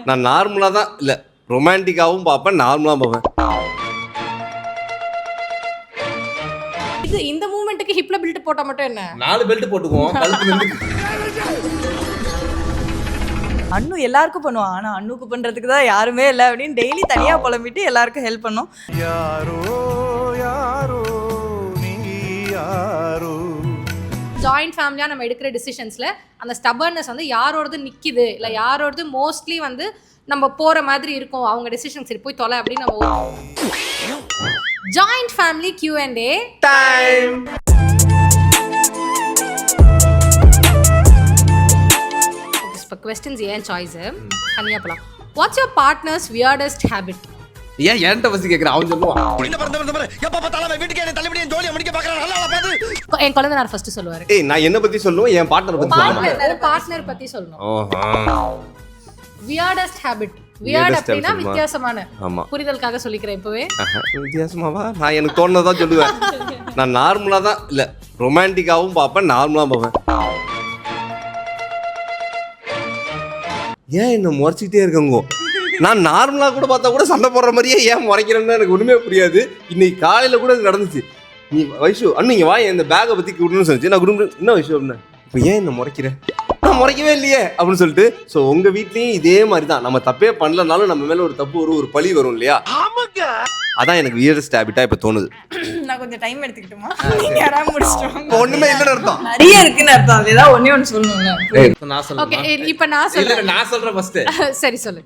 நான் நார்மலாக தான் இல்லை ரொமான்டிக்காகவும் பார்ப்பேன், நார்மலாக பார்ப்பேன். இது இந்த மூமெண்ட்டுக்கு ஹிப்ல பெல்ட் போட்டா மட்டும் என்ன? 4 பெல்ட் போட்டுக்குவோம் கழுத்துல இருந்து. அண்ணு எல்லாருக்கும் பண்ணுவான், ஆனா அண்ணுக்கு பண்றதுக்கு தான் யாருமே இல்லை அப்படின்னு டெய்லி தனியா புலம்பிட்டு எல்லாருக்கும் ஹெல்ப் பண்ணும். யாரோ யாரோ நீ யாரோ. ஜாயிண்ட் ஃபேமிலியா நம்ம எடுக்கிற டிசிஷன்ஸ்ல அந்த ஸ்டபர்னஸ் வந்து யாரோடது நிக்குது இல்ல யாரோடது மோஸ்ட்லி வந்து நம்ம போற மாதிரி இருக்கும், அவங்க டிசிஷன் சரி போய் தொலை அப்படின்னு நம்ம ஜாயிண்ட் ஃபேமிலி Q&A டைம். இப்போ क्वेश्चंस ஏன் சாய்ஸ் தனியா போலாம். What's your partners weirdest habit? ஏன் என்கிட்ட ஃபர்ஸ்ட் கேக்குற? அவன் சொல்லுவான். என் குழந்தைனார் ஃபர்ஸ்ட் சொல்லுவாரு. ஏய் நான் என்ன பத்தி சொல்லுவேன், என் பார்ட்னர் பத்தி சொல்லுவேன். பார்ட்னர் பத்தி சொல்லணும். ஓஹா. Weirdest habit. வியர்ட் அப்படினா வித்தியாசமான. ஆமா. புரிதலுக்காக சொல்லிக்கிறேன் இப்பவே. வித்தியாசமாவா? நான் எனக்கு தோணுனதா சொல்லுவேன். நான் நார்மலா தான் இல்ல ரொமான்டிக்காவும் பார்ப்பேன், நார்மலா பார்ப்பேன். ஏன் என்ன முறைச்சிட்டே இருக்கங்கோ? நான் நார்மலாக கூட பார்த்தா கூட சண்டை போடுற மாதிரியே ஏன் முறைக்கிறேன்னு எனக்கு ஒன்றுமே புரியாது. இன்னைக்கு காலையில் கூட நடந்துச்சு. நீ வைஷு அண்ணு இங்கே வா, இந்த பேக்கை பற்றி கொடுன்னு சொல்லிச்சு. நான் குடும்பம் என்ன வைஷு அப்படின்னா இப்போ ஏன் என்ன முறைக்கிறேன்? நான் முறைக்கவே இல்லையே அப்படின்னு சொல்லிட்டு. ஸோ உங்கள் வீட்லேயும் இதே மாதிரி தான், நம்ம தப்பே பண்ணலனாலும் நம்ம மேலே ஒரு தப்பு வரும், ஒரு பழி வரும் இல்லையா? அதான் எனக்கு வியர்டஸ்ட் ஹேபிட்டா இப்போ தோணுது. நான் கொஞ்சம் டைம் எடுத்துக்கிட்டுமா? நீங்க யாராவது முடிச்சிட்டு ஒன்றுமே இல்லைன்னு அர்த்தம். நிறைய இருக்குன்னு அர்த்தம். அதுதான் ஒண்ணு சொல்லணும்ல. நான் ஓகே சொல்றேன். இப்போ நான் சொல்றேன். நான் சொல்றேன் ஃபர்ஸ்ட். சரி சொல்லு.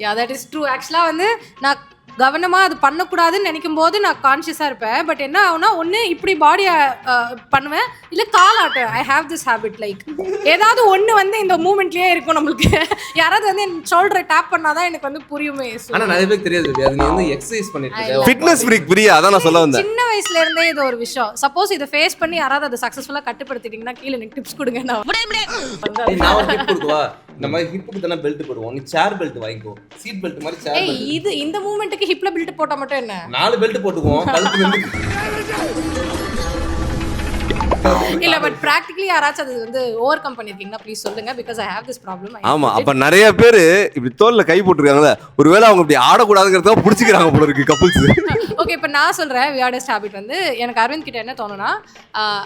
Yeah that is true. ஆக்சுவலா வந்து நான் கவனமா அது பண்ணக்கூடாதுன்னு நினைக்கும் போது நான் கான்ஷியஸா இருப்பேன். பட் என்ன ஆகுனா ஒன்று இப்படி பாடியை பண்ணுவேன், இல்லை கால் ஆட்டுவேன். I have this habit. Like ஏதாவது ஒன்று வந்து இந்த மூமெண்ட்லேயே இருக்கும் நம்மளுக்கு. யாராவது வந்து என் ஷோல்டரை டேப் பண்ணாதான் எனக்கு வந்து புரியுமே. ஆனா நிறைய பேருக்கு தெரியாது, அது நீ வந்து எக்ஸசைஸ் பண்ணிட்டு இருக்க. ஃபிட்னஸ் ஃப்ரீக் பிரியா, அதான் நான் சொல்ல வந்தேன். சின்ன வயசுல இருந்தே இது ஒரு விஷயம். சப்போஸ் இதை ஃபேஸ் பண்ணி யாராவது அதை சக்ஸஸ்ஃபுல்லாக கட்டுப்படுத்திட்டீங்கன்னா கீழே எனக்கு டிப்ஸ் கொடுங்க. நான் ஒரு டிப் கொடுக்கவா? இந்த மாதிரி ஹிப்புக்கு தானே பெல்ட் போடுவோம், நீ சேர் பெல்ட் வாங்கிக்கோ. சீட் பெல்ட் மாதிரி சேர் பெல்ட். இது இந்த மூமெண்ட்டுக்கு ஹிப்ல பெல்ட் போட்டா மட்டும் என்ன? 4 பெல்ட் போட்டுக்குவோம் கழுத்துல இருந்து. இல்ல பட் பிராக்டிகலி யாராச்சும் அது வந்து ஓவர் கம் பண்ணிருக்கீங்கன்னா ப்ளீஸ் சொல்லுங்க. Because I have this problem. ஆமா, அப்ப நிறைய பேர் இப்படி தோல்ல கை போட்டுருக்காங்கல்ல, ஒருவேளை அவங்க இப்படி ஆடக்கூடாதுங்கிறத பிடிச்சிக்கிறாங்க போல இருக்கு கப்புள்ஸ். ஓகே இப்போ நான் சொல்றேன் வியர்டஸ்ட் ஹேபிட் வந்து எனக்கு அரவிந்த் கிட்ட என்ன தோணுனா,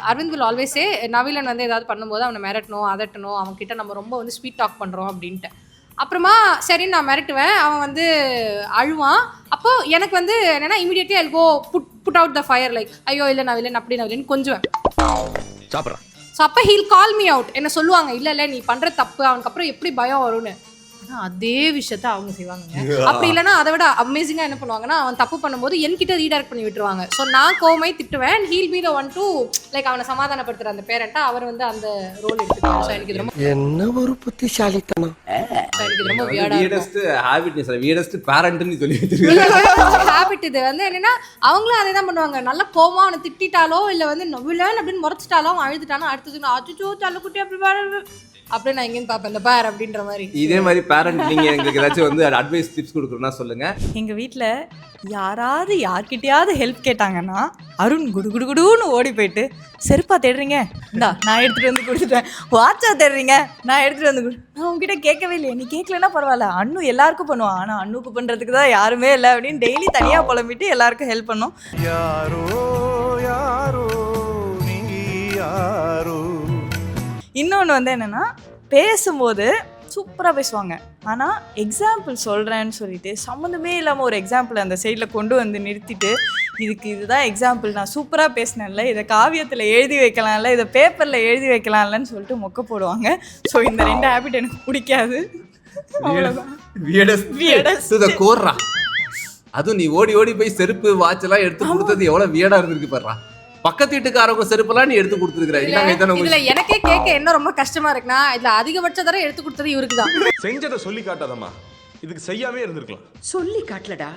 அரவிந்த் வில் ஆல்வேஸ் சே நவீலன் வந்து ஏதாவது பண்ணும்போது அவனை மிரட்டணும் அதட்டணும், அவன் கிட்ட நம்ம ரொம்ப வந்து ஸ்வீட் டாக் பண்றோம் அப்படின்ட்டு. அப்புறமா சரின்னு நான் மிரட்டுவேன், அவன் வந்து அழுவான். அப்போ எனக்கு வந்து என்னன்னா immediately I go put out the fire. Like ஐயோ இல்லை நான் வில்லன் அப்படி நான் வில்லன் கொஞ்சுவேன். சாப்பிட்றான். ஸோ அப்போ ஹீல் கால் மீ அவுட். என்ன சொல்லுவாங்க, இல்லை இல்லை நீ பண்ணுற தப்பு, அவனுக்கு அப்புறம் எப்படி பயம் வரும்னு. ஆனால் அதே விஷயத்த அவங்க செய்வாங்க. அப்படி இல்லைன்னா அதை விட அமேசிங்காக என்ன பண்ணுவாங்கன்னா, அவன் தப்பு பண்ணும்போது என்கிட்ட ரீடைரக்ட் பண்ணி விட்டுருவாங்க. ஸோ நான் கோவமாய் திட்டுவேன், he'll be the one to like அவனை சமாதானப்படுத்துகிற அந்த பேரண்ட்டா அவர் வந்து அந்த ரோல் எடுத்துக்குவாங்க. ஸோ எனக்கு இது ரொம்ப என்ன ஒரு புத்திசாலித்தனம். எனக்கு இது ரொம்ப வியர்டாக வியர்டஸ்ட் ஹேபிட் நீ சொல்ற, வியர்டஸ்ட் பேரண்ட்னு சொல்லி வச்சிருக்க. ஹேபிட். இது வந்து என்னன்னா அவங்களும் அதே தான் பண்ணுவாங்க. நல்லா கோவமா அவனை திட்டாலோ இல்லை வந்து நவிலன் அப்படின்னு முறைச்சிட்டாலோ அவன் அழுதுட்டானோ அடுத்தது அச்சுச்சோ தள்ளுக்குட்டி அப்படி அப்படியே நான் எங்கேன்னு பார்ப்பேன் இந்த பேர் அப்படின்ற மாதிரி. இதே மாதிரி பேரண்ட் நீங்க எங்களுக்கு ஏதாச்சும் வந்து அட்வைஸ் டிப்ஸ் கொடுக்கணும்னா சொல்லுங்க. எங்க வீட்ல யாராவது யார்கிட்டயாவது ஹெல்ப் கேட்டாங்கன்னா அருண் குடுகுடுன்னு ஓடி போயிட்டு, செருப்பா தேடுறீங்க இந்தா நான் எடுத்துட்டு வந்து கொடுத்துட்டேன், வாட்சா தேடுறீங்க நான் எடுத்துட்டு வந்து நான் உங்ககிட்ட கேட்கவே இல்லையே, நீ கேட்கலன்னா பரவாயில்ல, அண்ணு எல்லாருக்கும் பண்ணுவான், ஆனா அண்ணுக்கு பண்றதுக்கு தான் யாருமே இல்லை அப்படின்னு டெய்லி தனியா புலம்பிட்டு எல்லாருக்கும் ஹெல்ப் பண்ணும். யாரோ யாரோ நீ யாரோ. இன்னொன்று வந்து என்னென்னா பேசும்போது சூப்பராக பேசுவாங்க, ஆனால் எக்ஸாம்பிள் சொல்கிறேன்னு சொல்லிட்டு சம்மந்தமே இல்லாமல் ஒரு எக்ஸாம்பிள் அந்த சைடில் கொண்டு வந்து நிறுத்திட்டு, இதுதான் எக்ஸாம்பிள், நான் சூப்பராக பேசினேன்ல, இதை காவியத்தில் எழுதி வைக்கலாம்ல, இதை பேப்பரில் எழுதி வைக்கலாம்லன்னு சொல்லிட்டு மொக்க போடுவாங்க. ஸோ இந்த 2 ஹேபிட் எனக்கு பிடிக்காது. கோர்றா அதுவும் நீ ஓடி ஓடி போய் செருப்பு வாட்ச் எல்லாம் எடுத்து கொடுத்தது எவ்வளவு வியர்டா இருந்திருக்கு பாருடா. பக்கத்து வீட்டுக்காரங்க செருப்பெல்லாம் நீ எடுத்து கொடுத்துருக்கிற. இதுல எனக்கே கேட்க என்ன ரொம்ப கஷ்டமா இருக்குன்னா, இதுல அதிகபட்ச தடவை எடுத்து கொடுத்தது இவருக்கு தான். செஞ்சதை சொல்லி காட்டாதம்மா, இதுக்கு செய்யாமே இருந்திருக்கலாம். சொல்லி காட்டலடா,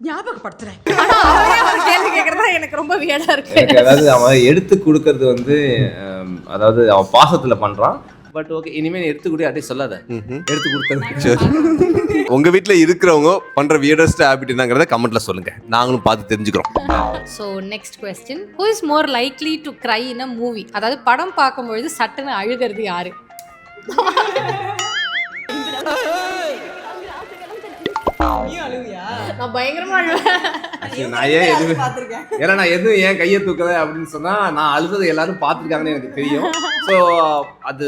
ஞாபகப்படுத்துறேன். ஆனா அவரே ஒரு கேள்வி கேட்கறதா எனக்கு ரொம்ப வியர்டா இருக்கு. அதாவது அவன் எடுத்து கொடுக்கறது வந்து அதாவது அவன் பாசத்துல பண்றான். பட் ஓகே, இனிமே எடுத்து கூட அப்படியே சொல்லாத, எடுத்து கொடுத்தது. உங்க வீட்ல இருக்கிறவங்க பண்ற வியர்டஸ்ட் ஹேபிட் என்னங்கறத கமெண்ட்ல சொல்லுங்க, நாங்களும் பார்த்து தெரிஞ்சுக்கிறோம். So next question, who is more likely to cry in a movie? அதாவது படம் பார்க்கும்போது சட்டுன்னு அழுகிறது யாரு? நீயும் அழுவியா? நான் பயங்கரமா அழுவேன். நான் ஏன் எதுவுமே பார்த்திருக்கேன். ஏன்னா நான் எதுவும் ஏன் கையை தூக்கல அப்படின்னு சொன்னா நான் அழுததை எல்லாரும் பார்த்துருக்காங்கன்னு எனக்கு தெரியும். ஸோ அது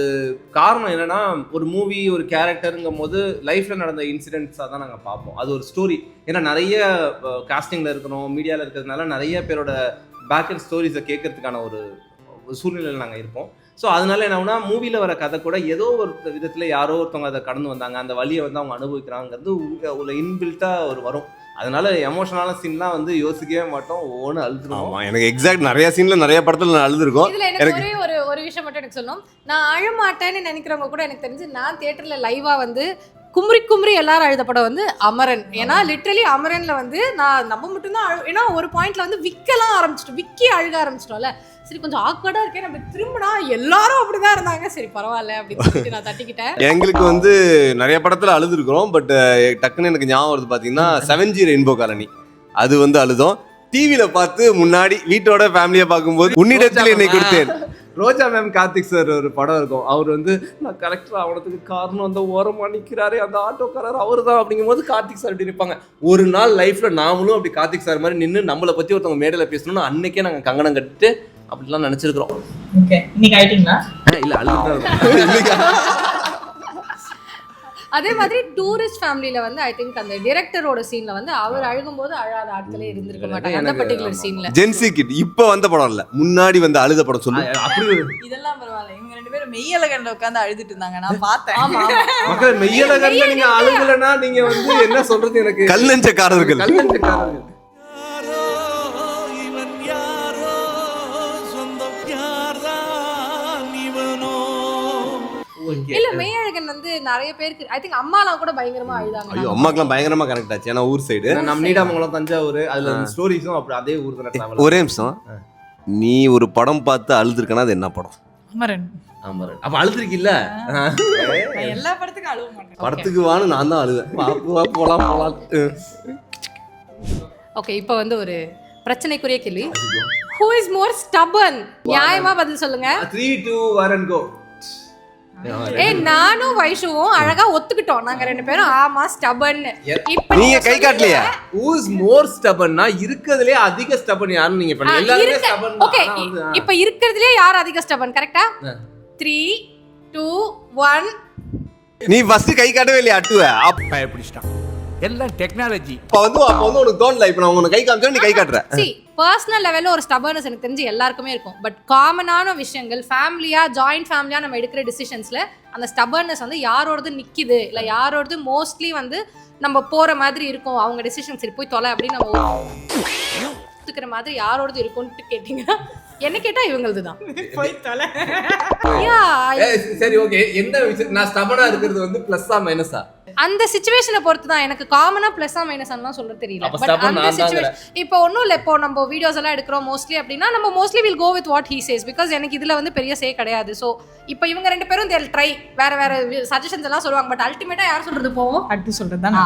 காரணம் என்னன்னா ஒரு மூவி ஒரு கேரக்டருங்கும் போது லைஃப்ல நடந்த இன்சிடென்ட்ஸாக தான் நாங்கள் பார்ப்போம். அது ஒரு ஸ்டோரி. ஏன்னா நிறைய காஸ்டிங்ல இருக்கிறோம், மீடியாவில் இருக்கிறதுனால நிறைய பேரோட பேக் அண்ட் ஸ்டோரிஸை கேட்கறதுக்கான ஒரு சூழ்நிலையில் நாங்கள் இருப்போம். ஸோ அதனால என்ன ஆகுனா மூவியில் வர கதை கூட ஏதோ ஒரு விதத்தில் யாரோ ஒருத்தவங்க அதை கடந்து வந்தாங்க, அந்த வழியை வந்து அவங்க அனுபவிக்கிறாங்கிறது ஒரு இன்பில்ட்டாக ஒரு வரும். அதனால எமோஷனலான சீன்லாம் வந்து யோசிக்கவே மாட்டோம், ஒவ்வொன்று அழுதுருவோம். ஆமா, எனக்கு எக்ஸாக்ட் நிறைய சீன்ல நிறைய படத்துல நான் அழுதுருக்கோம். இதுல எனக்கு ஒரு விஷயம் மட்டும் எனக்கு சொல்லணும். நான் அழமாட்டேன்னு நினைக்கிறவங்க கூட எனக்கு தெரிஞ்சு நான் தியேட்டர்ல லைவா வந்து கும்ரி எல்லாரும் அழுத படம் வந்து அமரன். ஏன்னா லிட்டரலி அமரன்ல வந்து நம்ம மட்டும்தான் ஏன்னா ஒரு பாயிண்ட்ல வந்து விக்கலாம் ஆரம்பிச்சிட்டோம், விக்கி அழுக ஆரம்பிச்சிட்டோம்ல. சரி கொஞ்சம் ஆக்வர்டா இருக்கேன், நம்ம திரும்பினா எல்லாரும் அப்படிதான் இருந்தாங்க, சரி பரவாயில்ல அப்படின்னு சொல்லிட்டு நான் தட்டிக்கிட்டேன். எங்களுக்கு வந்து நிறைய படத்துல அழுதுருக்கிறோம். பட் டக்குன்னு எனக்கு ஞாபகம் வருது பாத்தீங்கன்னா 7G ரெயின்போ காலனி, அது வந்து அழுதோம். டிவியில பார்த்து முன்னாடி வீட்டோட ஃபேமிலியை பார்க்கும்போது உன்னிடத்தில் என்னை கொடுத்தேன். ரோஜா மேம் கார்த்திக் சார் ஒரு படம் இருக்கும். அவர் வந்து நான் கரெக்டர் ஆகிறதுக்கு காரணம் அந்த ஓரமா நிற்கிறாரு அந்த ஆட்டோக்காரர் அவர் தான் அப்படிங்கும்போது கார்த்திக் சார் அப்படி இருப்பாங்க. ஒரு நாள் லைஃப்ல நாமளும் அப்படி கார்த்திக் சார் மாதிரி நின்று நம்மளை பத்தி ஒருத்தவங்க மேடையில் பேசணும்னு அன்னைக்கே நாங்கள் கங்கணம் கட்டிட்டு அப்படிலாம் நினைச்சிருக்கிறோம். ஓகே, இன்னைக்கு ஆயிட்டீங்களா? இல்ல அழுதான். அதே மாதிரி டூரிஸ்ட் ஃபேமிலியில வந்து ஐ திங்க் அந்த டைரக்டரோட சீன்ல வந்து அவர் அழுகும்போது அழாத ஆட்களே இருந்திருக்க மாட்டாங்க அந்த பர்టిక్యులர் சீன்ல. ஜென்சி கிட் இப்ப வந்த படம் இல்ல, முன்னாடி வந்து அழுத படம் சொல்லு. அப்படி இதெல்லாம் பரவாயில்ல, இவங்க ரெண்டு பேரும் மெய்யலகன்ல உட்கார்ந்து அழுதுட்டு இருந்தாங்க, நான் பார்த்தேன். ஆமா மக்கள் மெய்யலகன்ல நீங்க அழுகலன்னா நீங்க வந்து என்ன சொல்றது, எனக்கு கல் நெஞ்சக்காரர்கள். கல்நெஞ்சக்காரர்கள். யாரோ இவன் யாரோ சொந்தம் யார்தான் இவனோ. இல்ல மெய்யழகன் வந்து நிறைய பேருக்கு ஐ திங்க் அம்மாலாம் கூட பயங்கரமா அழுதாங்க. ஐயோ அம்மாக்கெல்லாம் பயங்கரமா கனெக்ட் ஆச்சு, ஏன்னா ஊர் சைடு. நம்ம நீடாமங்கலம் தஞ்சாவூர் அதுல ஸ்டோரிஸும் அப்படி அதே ஊர் தானே. ஒரே நிமிஷம், நீ ஒரு படம் பார்த்து அழுதுருக்கனா அது என்ன படம்? அமரன். அமரன். அப்ப அழுதுருக்கில்ல? நான் எல்லா படத்துக்கும் அழுவ மாட்டேன். படத்துக்கு வான்னு நான் தான் அழுவேன். போலாம். ஓகே, இப்போ வந்து ஒரு பிரச்சனைக்குரிய கேள்வி. Who is more stubborn? நியாயமா பதில் சொல்லுங்க. 3, 2, 1 and go. நானும் வைஷுவும் அழகா ஒத்துக்கிட்டோம் நாங்க ரெண்டு பேரும். ஆமா ஸ்டபன். இப்போ நீங்க கை காட்டலையா? Who is more stubborn னா இருக்கறதுலயே அதிக stubborn யாருன்னு நீங்க பண்ணீங்க. எல்லாரும் stubborn தான். ஓகே, இப்போ இருக்குறதுலயே யார் அதிக ஸ்டபன்? கரெக்ட்டா? 3 2 1. நீ ஃபர்ஸ்ட் கை காட்டவே இல்லையா? அட்டுவ அப்ப பிடிச்சிட்டான். எல்லாம் டெக்னாலஜி. அப்ப வந்து உனக்கு தோணல. இப்ப நான் உனக்கு கை காமிச்சா நீ கை காட்டுற. See, பர்சனல் லெவல்ல ஒரு ஸ்டபர்னஸ் எனக்கு தெரிஞ்சு எல்லாருக்குமே இருக்கும். பட் காமனான விஷயங்கள் ஃபேமிலியா ஜாயிண்ட் ஃபேமிலியா நம்ம எடுக்கிற டிசிஷன்ஸ்ல அந்த ஸ்டபர்னஸ் வந்து யாரோடது நிக்குது இல்ல யாரோடது மோஸ்ட்லி வந்து நம்ம போற மாதிரி இருக்கும், அவங்க டிசிஷன் சரி போய் தொலை அப்படின்னு நம்ம ஒத்துக்கிற மாதிரி யாரோடது இருக்கும்னு கேட்டீங்கன்னா என்ன கேட்டா இவங்களது தான். போய் தொலை. சரி ஓகே, என்ன விஷயம் நான் ஸ்டபர்னா இருக்கிறது வந்து பிளஸ்ஸா மைனஸா? அந்த சிச்சுவேஷனை பொறுத்து தான். எனக்கு காமனா பிளஸ்ஸா மைனஸ்லாம் சொல்ல தெரியல. அப்ப பட் stubborn அந்த நான் சிச்சுவேஷன் இப்போ ஒன்றும் இல்லை. இப்போ நம்ம வீடியோஸ் எல்லாம் எடுக்கிறோம் மோஸ்ட்லி அப்படின்னா நம்ம mostly will go with what he says. Because எனக்கு இதுல வந்து பெரிய சே கிடையாது. ஸோ இப்போ இவங்க ரெண்டு பேரும் தேல் ட்ரை வேற சஜஷன்ஸ் எல்லாம் சொல்லுவாங்க. பட் அல்டிமேட்டா யார் சொல்றது போவோம், அடுத்து சொல்றது தான்.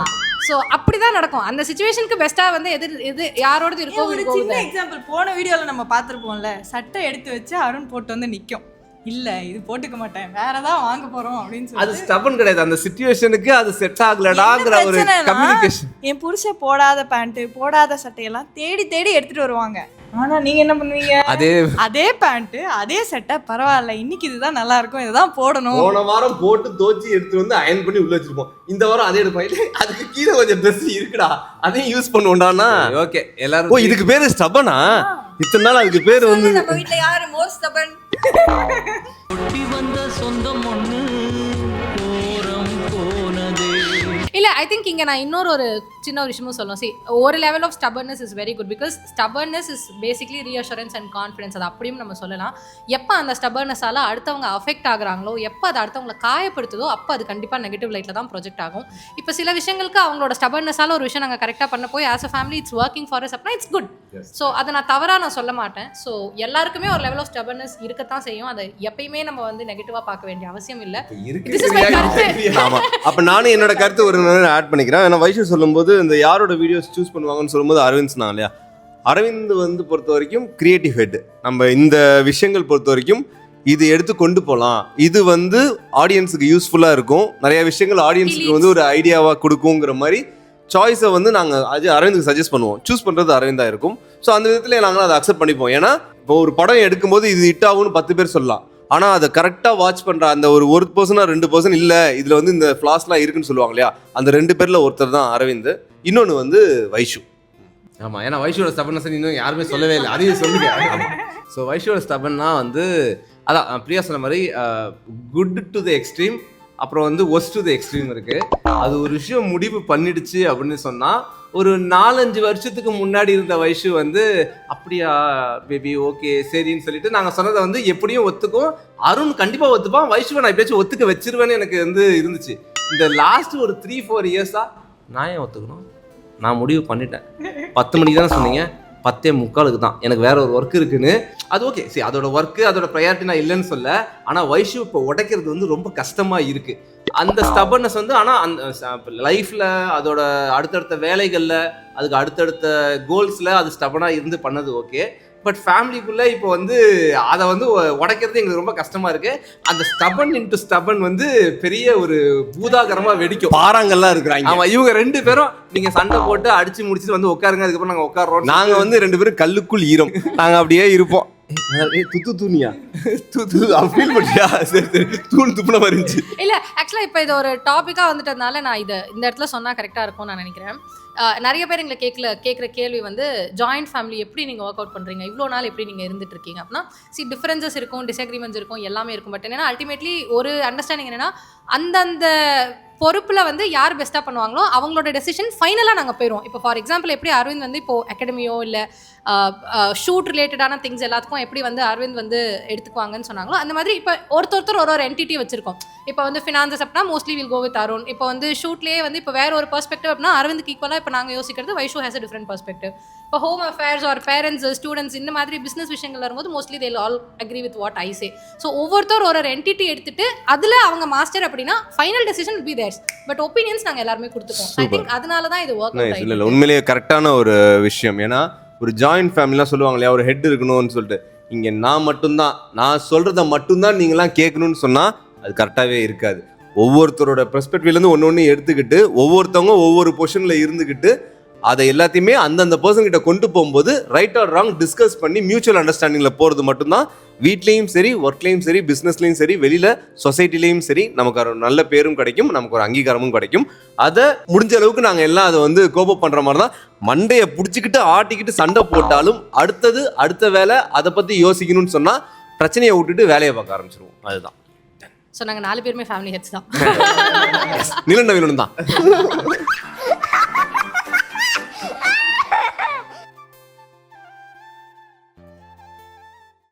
ஸோ அப்படிதான் நடக்கும். அந்த சிச்சுவேஷனுக்கு பெஸ்ட்டா வந்து எது யாரோடது இருக்கோ. ஒரு சின்ன எக்ஸாம்பிள், போன வீடியோல நம்ம பார்த்திருப்போம்ல, சட்டை எடுத்து வச்சு அருண் போட்டு வந்து நிக்கும். இல்ல இது போட்டுக்க மாட்டேன், வேற ஏதாவது வாங்க போறோம் அப்படின்னு சொல்லி. அது ஸ்டபன் கிடையாது, அந்த சிச்சுவேஷனுக்கு அது செட் ஆகலடாங்கற ஒரு கம்யூனிகேஷன். என் புருஷன் போடாத பேண்ட் போடாத சட்டையெல்லாம் தேடி தேடி எடுத்துட்டு வருவாங்க. ஆனா நீங்க என்ன பண்ணுவீங்க? அதே பேண்ட் அதே சட்டை பரவாயில்ல இன்னைக்கு இதுதான் நல்லா இருக்கும், இதுதான் போடணும். போன வாரம் போட்டு தோச்சி எடுத்து வந்து அயன் பண்ணி உள்ள வச்சிருப்போம். இந்த வாரம் அதே எடுப்போம். அதுக்கு கீழே கொஞ்சம் ட்ரெஸ் இருக்குடா, அதையும் யூஸ் பண்ணுவோம்டானா. ஓகே எல்லாரும் இதுக்கு பேரு ஸ்டபனா? இத்தனை நாள் அதுக்கு பேரு வந்து நம்ம வீட்ல யாரு மோஸ்ட் ஸ்டபன்? இல்ல ஐ திங்க் இங்க நான் இன்னொரு ஒரு சின்ன ஒரு விஷயமும் சொல்லணும். சி, ஒரு level of stubbornness is very good. Because stubbornness is basically reassurance and confidence. அது அப்படியும் நம்ம சொல்லலாம். எப்போ அந்த ஸ்டபர்னஸால அடுத்தவங்க அஃபெக்ட் ஆகுறாங்களோ, எப்போ அது அடுத்தவங்களை காயப்படுத்துதோ அப்போ அது கண்டிப்பாக நெகட்டிவ் லைட்டில் தான் ப்ரொஜெக்ட் ஆகும். இப்போ சில விஷயங்களுக்கு அவங்களோட ஸ்டபர்னஸால ஒரு விஷயம் நாங்கள் கரெக்டாக பண்ண போய் as a family it's working for us அப்படின்னா இட்ஸ் குட். ஸோ அதை நான் தவறாக நான் சொல்ல மாட்டேன். ஸோ எல்லாருக்குமே ஒரு லெவல் ஆஃப் ஸ்டபர்னஸ் இருக்கத்தான் செய்யும். அதை எப்பயுமே நம்ம வந்து நெகட்டிவாக பார்க்க வேண்டிய அவசியம் இல்லை. ஆமா. அப்ப நானும் என்னோட கருத்து ஒரு ஆட் பண்ணிக்கிறேன். ஏன்னா வைஷு சொல்லும்போது இந்த யாரோட வீடியோஸ் சூஸ் பண்ணுவாங்கன்னு சொல்லும்போது அரவிந்த் சொன்னாங்க இல்லையா, அரவிந்த் வந்து பொறுத்த வரைக்கும் கிரியேட்டிவ் ஹெட். நம்ம இந்த விஷயங்கள் பொறுத்த வரைக்கும் இது எடுத்து கொண்டு போகலாம், இது வந்து ஆடியன்ஸுக்கு யூஸ்ஃபுல்லாக இருக்கும், நிறைய விஷயங்கள் ஆடியன்ஸுக்கு வந்து ஒரு ஐடியாவாக கொடுக்குங்கிற மாதிரி சாய்ஸை வந்து நாங்கள் அரவிந்துக்கு சஜஸ்ட் பண்ணுவோம். சூஸ் பண்ணுறது அரவிந்தாக இருக்கும். ஸோ அந்த விதத்தில் நாங்களும் அதை அக்செப்ட் பண்ணிப்போம். ஏன்னா இப்போ ஒரு படம் எடுக்கும்போது இது ஹிட் ஆகும்னு 10 பேர் சொல்லலாம். ஆனால் அதை கரெக்டாக வாட்ச் பண்ணுற அந்த ஒரு 2% இல்லை இதில் வந்து இந்த ஃப்ளாஸ்லாம் இருக்குன்னு சொல்லுவாங்க இல்லையா, அந்த 2 பேரில் ஒருத்தர் தான் அரவிந்த். இன்னொன்று வந்து வைஷு. ஆமாம், ஏன்னா வைஷுவோட ஸ்டபன்னஸ் இன்னும் யாருமே சொல்லவே இல்லை, அதையும் சொல்லுங்க. ஸோ வைஷுவோட ஸ்டபன்னா வந்து அதான் பிரியா சொன்ன மாதிரி குட் டு த எக்ஸ்ட்ரீம், அப்புறம் வந்து ஒஸ்ட் டு த எக்ஸ்ட்ரீம் இருக்கு. அது ஒரு விஷயம் முடிவு பண்ணிடுச்சு அப்படின்னு சொன்னால், ஒரு 4-5 வருஷத்துக்கு முன்னாடி இருந்த வைஷு வந்து அப்படியா பேபி ஓகே சரின்னு சொல்லிட்டு நாங்கள் சொன்னதை வந்து எப்படியும் ஒத்துக்கும், அருண் கண்டிப்பாக ஒத்துப்பான், வைஷுவை நான் எப்படியாச்சும் ஒத்துக்க வச்சிருவேன்னு எனக்கு வந்து இருந்துச்சு. இந்த லாஸ்ட் ஒரு 3-4 இயர்ஸாக நான் ஏன் ஒத்துக்கணும், நான் முடிவு பண்ணிட்டேன். 10 மணிக்கு தானே சொன்னீங்க, 10:45 தான், எனக்கு வேற ஒரு ஒர்க் இருக்குன்னு. அது ஓகே, சரி அதோட ஒர்க்கு அதோட ப்ரையாரிட்டி நான் இல்லைன்னு சொல்ல. ஆனால் வைஷு இப்போ உடைக்கிறது வந்து ரொம்ப கஷ்டமாக இருக்குது. அந்த ஸ்டபர்னஸ் வந்து ஆனால் அந்த லைஃப்பில் அதோட அடுத்தடுத்த வேலைகளில் அதுக்கு அடுத்தடுத்த கோல்ஸில் அது ஸ்டபனாக இருந்து பண்ணது ஓகே. பட் ஃபேமிலிக்குள்ளே இப்போ வந்து அதை வந்து உடைக்கிறது எங்களுக்கு ரொம்ப கஷ்டமாக இருக்குது. அந்த ஸ்டபன் இன்டு ஸ்டபன் வந்து பெரிய ஒரு பூதாகரமாக வெடிக்கும். பாறாங்கல்லாம் இருக்கிறாங்க. ஆமாம், இவங்க 2 பேரும் நீங்கள் சண்டை போட்டு அடித்து முடிச்சுட்டு வந்து உட்காருங்க, அதுக்கப்புறம் நாங்கள் உட்காரோம். நாங்கள் வந்து 2 பேரும் கல்லுக்குள் ஈரம், நாங்கள் அப்படியே இருப்போம். தூணியா ஃபீல் பண்ணியா? சரி சரி, தூண் துப்புன மாதிரி இருந்துச்சு. இல்லை ஆக்சுவலாக இப்போ இது ஒரு டாப்பிக்காக வந்துட்டதுனால நான் இதை இந்த இடத்துல சொன்னால் கரெக்டாக இருக்கும்னு நான் நினைக்கிறேன். நிறைய பேர் எங்களை கேட்குற கேள்வி வந்து ஜாயிண்ட் ஃபேமிலி எப்படி நீங்கள் ஒர்க் அவுட் பண்ணுறீங்க, இவ்வளோ நாள் எப்படி நீங்கள் இருந்துட்டு இருக்கீங்க அப்படின்னா, டிஃபரன்சஸ் இருக்கும், டிஸ்அக்ரிமெண்ட்ஸ் இருக்கும், எல்லாமே இருக்கும். பட் என்னன்னா அல்டிமேட்லி ஒரு அண்டர்ஸ்டாண்டிங் என்னன்னா, அந்தந்த பொறுப்பில் வந்து யார் பெஸ்ட்டாக பண்ணுவாங்களோ அவங்களோட டெசிஷன் ஃபைனலாக நாங்கள் போயிடுவோம். இப்போ ஃபார் எக்ஸாம்பிள் எப்படி அரவிந்த் வந்து இப்போது அகாடமியோ இல்லை ஷூட் ரிலேட்டடான திங்ஸ் எல்லாத்துக்கும் எப்படி வந்து அரவிந்த் வந்து எடுத்துக்குவாங்கன்னு சொன்னாங்களோ, அந்த மாதிரி இப்போ ஒருத்தர் ஒரு என்டிட்டி வச்சிருக்கோம். இப்போ வந்து ஃபினான்சஸ் அப்படின்னா mostly will go with Arun. இப்போ வந்து ஷூட்லேயே வந்து இப்போ வேற ஒரு பெர்ஸ்பெக்டிவ் அப்படின்னா அரவிந்த்க்கு ஈக்குவலாக இப்போ நாங்கள் யோசிக்கிறது Vaishu has a different perspective. இப்போ home affairs or parents students இந்த மாதிரி பிஸ்னஸ் விஷயங்கள் வரும்போது mostly they all agree with what I say. So ஒவ்வொருத்தர் ஒரு என்டிட்டி எடுத்துட்டு அதில் அவங்க மாஸ்டர் அப்படின்னா final decision will be theirs. But opinions நாங்கள் எல்லாருமே கொடுத்துக்கோம். ஐ திங்க் அதனால தான் இது ஒர்க் அவுட். இல்லை உண்மையிலேயே கரெக்டான ஒரு விஷயம். ஏன்னா ஒரு ஜாயிண்ட் ஃபேமிலிலாம் சொல்லுவாங்க இல்லையா, ஒரு ஹெட் இருக்கணும்னு சொல்லிட்டு. இங்கே நான் மட்டும்தான், நான் சொல்கிறத மட்டும்தான் நீங்களாம் கேட்கணும்னு சொன்னால் அது கரெக்டாகவே இருக்காது. ஒவ்வொருத்தரோட பெர்ஸ்பெக்டிவ்லேருந்து ஒன்று எடுத்துக்கிட்டு ஒவ்வொருத்தவங்க ஒவ்வொரு பொசிஷனில் இருந்துக்கிட்டு அதை எல்லாத்தையுமே அந்தந்த பர்சன் கிட்ட கொண்டு போகும்போது ரைட் ஆர் ராங் டிஸ்கஸ் பண்ணி மியூச்சுவல் அண்டர்ஸ்டாண்டிங்கில் போகிறது மட்டும்தான் வீட்லேயும் சரி, ஒர்க்லேயும் சரி, பிஸ்னஸ்லேயும் சரி, வெளியில் சொசைட்டிலையும் சரி நமக்கு ஒரு நல்ல பேரும் கிடைக்கும், நமக்கு ஒரு அங்கீகாரமும் கிடைக்கும். அதை முடிஞ்ச அளவுக்கு நாங்கள் எல்லாம் அதை வந்து கோபம் பண்ணுற மாதிரி தான். மண்டையை பிடிச்சிக்கிட்டு ஆட்டிக்கிட்டு சண்டை போட்டாலும் அடுத்த வேலை அதை பற்றி யோசிக்கணும்னு சொன்னால் பிரச்சனையை விட்டுட்டு வேலையை பார்க்க ஆரம்பிச்சிருவோம். அதுதான். ஸோ நாங்கள் 4 பேருமே ஃபேமிலி ஹெட்ஸ் தான். நிலநவீனம் தான்.